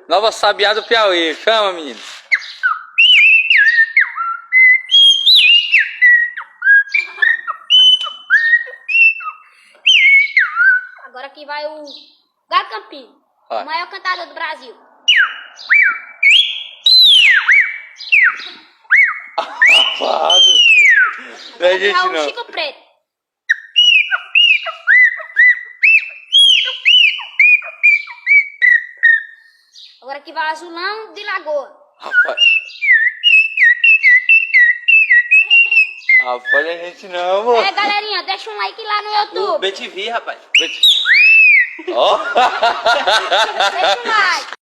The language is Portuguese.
Nova Sabiá do Piauí. Chama, menino. Agora aqui vai o Galo Campino, Vai. o maior cantador do Brasil. Safado. Não é Aqui gente vai o não. Chico Preto. Agora aqui vai o Azulão de Lagoa. Rapaz. Rapaz, não é gente não, amor. É, galerinha, deixa um like lá no YouTube. BTV, rapaz. Ó. Deixa um like.